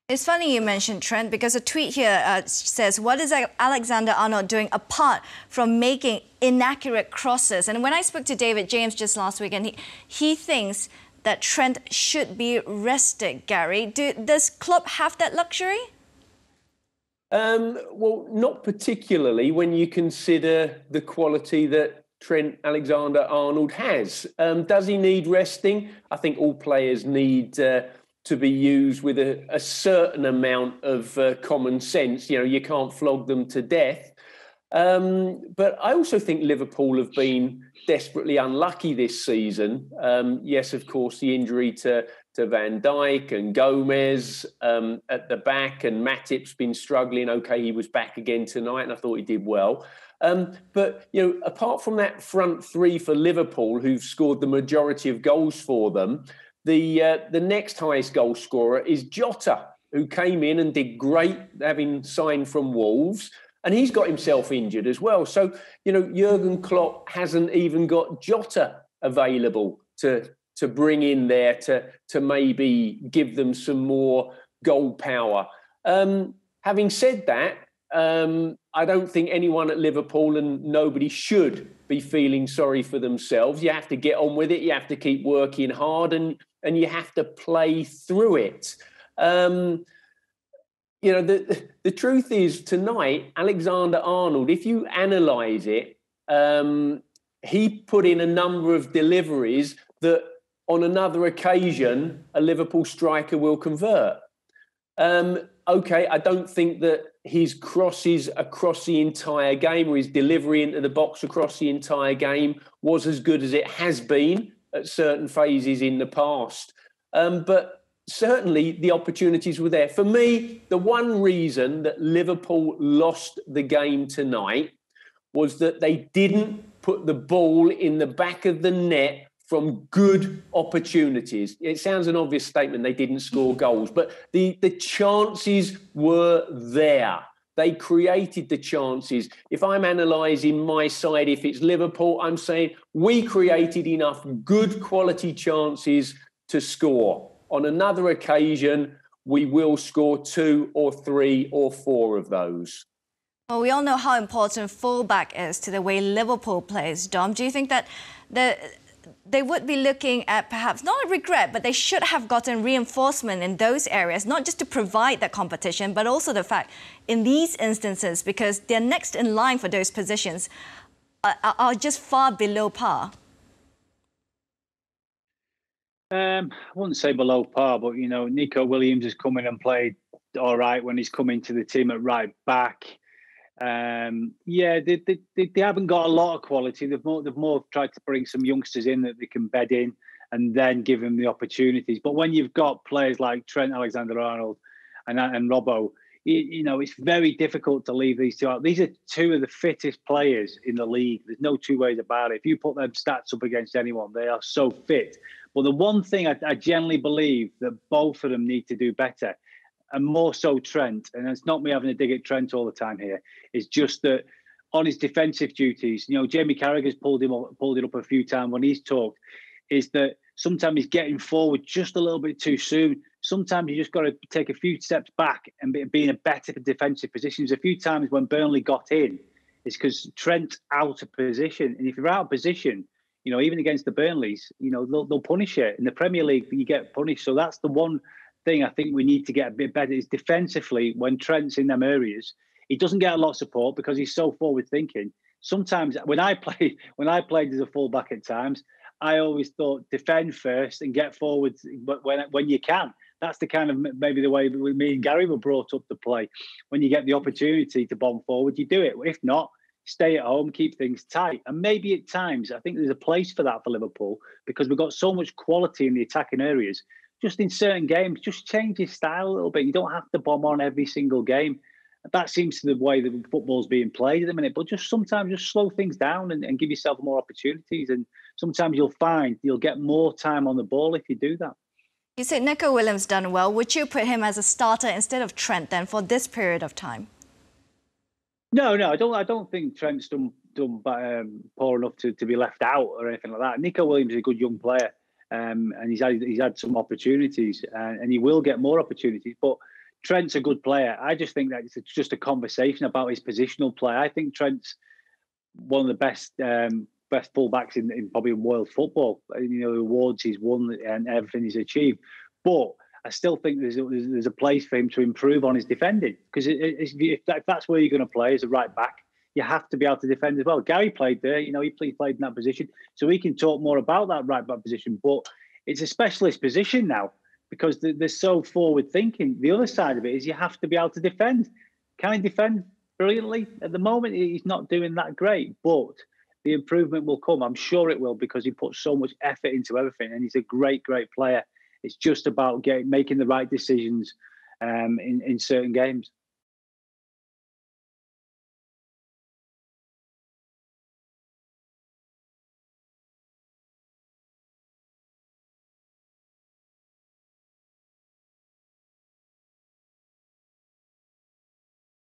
It's funny you mentioned Trent because a tweet here says, what is Alexander-Arnold doing apart from making inaccurate crosses? And when I spoke to David James just last week, and he thinks that Trent should be rested, Gary. Does Klopp have that luxury? Well, not particularly when you consider the quality that Trent Alexander-Arnold has. Does he need resting? I think all players need to be used with a certain amount of common sense. You know, you can't flog them to death. But I also think Liverpool have been desperately unlucky this season. Yes, of course, the injury to Van Dijk and Gomez at the back, and Matip's been struggling. Okay, he was back again tonight, and I thought he did well. But, you know, apart from that front three for Liverpool, who've scored the majority of goals for them, the next highest goal scorer is Jota, who came in and did great, having signed from Wolves. And he's got himself injured as well. So, you know, Jurgen Klopp hasn't even got Jota available to bring in there to maybe give them some more goal power. Having said that, I don't think anyone at Liverpool, and nobody should be feeling sorry for themselves. You have to get on with it. You have to keep working hard, and you have to play through it. You know, the truth is tonight, Alexander-Arnold, if you analyse it, he put in a number of deliveries that on another occasion, a Liverpool striker will convert. Okay, I don't think that his crosses across the entire game or his delivery into the box across the entire game was as good as it has been at certain phases in the past. But certainly the opportunities were there. For me, the one reason that Liverpool lost the game tonight was that they didn't put the ball in the back of the net from good opportunities. It sounds an obvious statement, they didn't score goals, but the chances were there. They created the chances. If I'm analysing my side, if it's Liverpool, I'm saying we created enough good quality chances to score. On another occasion, we will score 2 or 3 or 4 of those. Well, we all know how important fullback is to the way Liverpool plays. Dom, do you think that they would be looking at perhaps not a regret, but they should have gotten reinforcement in those areas, not just to provide that competition, but also the fact in these instances, because they're next in line for those positions, are just far below par? I wouldn't say below par, but, you know, Niko Williams has come in and played all right when he's come into the team at right back. Yeah, they haven't got a lot of quality. They've more tried to bring some youngsters in that they can bed in and then give them the opportunities. But when you've got players like Trent Alexander-Arnold and Robbo, you know, it's very difficult to leave these two out. These are two of the fittest players in the league. There's no two ways about it. If you put them stats up against anyone, they are so fit. But the one thing I generally believe that both of them need to do better, and more so Trent, and it's not me having a dig at Trent all the time here, is just that on his defensive duties, you know, Jamie Carragher's pulled it up a few times when he's talked, is that sometimes he's getting forward just a little bit too soon. Sometimes you just got to take a few steps back and be in a better defensive position. There's a few times when Burnley got in, it's because Trent's out of position. And if you're out of position, you know, even against the Burnleys, you know, they'll punish it. In the Premier League, you get punished. So that's the one thing I think we need to get a bit better is defensively. When Trent's in them areas, he doesn't get a lot of support because he's so forward thinking. Sometimes when I played as a fullback at times, I always thought defend first and get forward when you can. That's the kind of maybe the way me and Gary were brought up to play. When you get the opportunity to bomb forward, you do it. If not, stay at home, keep things tight. And maybe at times, I think there's a place for that for Liverpool because we've got so much quality in the attacking areas. Just in certain games, just change your style a little bit. You don't have to bomb on every single game. That seems to be the way that football's being played at the minute. But just sometimes just slow things down and give yourself more opportunities. And sometimes you'll get more time on the ball if you do that. You said Niko Williams done well. Would you put him as a starter instead of Trent then for this period of time? No, I don't think Trent's done poor enough to be left out or anything like that. Niko Williams is a good young player, and he's had some opportunities, and he will get more opportunities. But Trent's a good player. I just think that it's just a conversation about his positional play. I think Trent's one of the best fullbacks in probably world football. You know, the awards he's won and everything he's achieved. But I still think there's a place for him to improve on his defending, because if that's where you're going to play as a right back, you have to be able to defend as well. Gary played there, you know, he played in that position, so we can talk more about that right back position. But it's a specialist position now because they're so forward thinking. The other side of it is you have to be able to defend. Can he defend brilliantly? At the moment, he's not doing that great, but the improvement will come. I'm sure it will, because he puts so much effort into everything, and he's a great player. It's just about making the right decisions in certain games.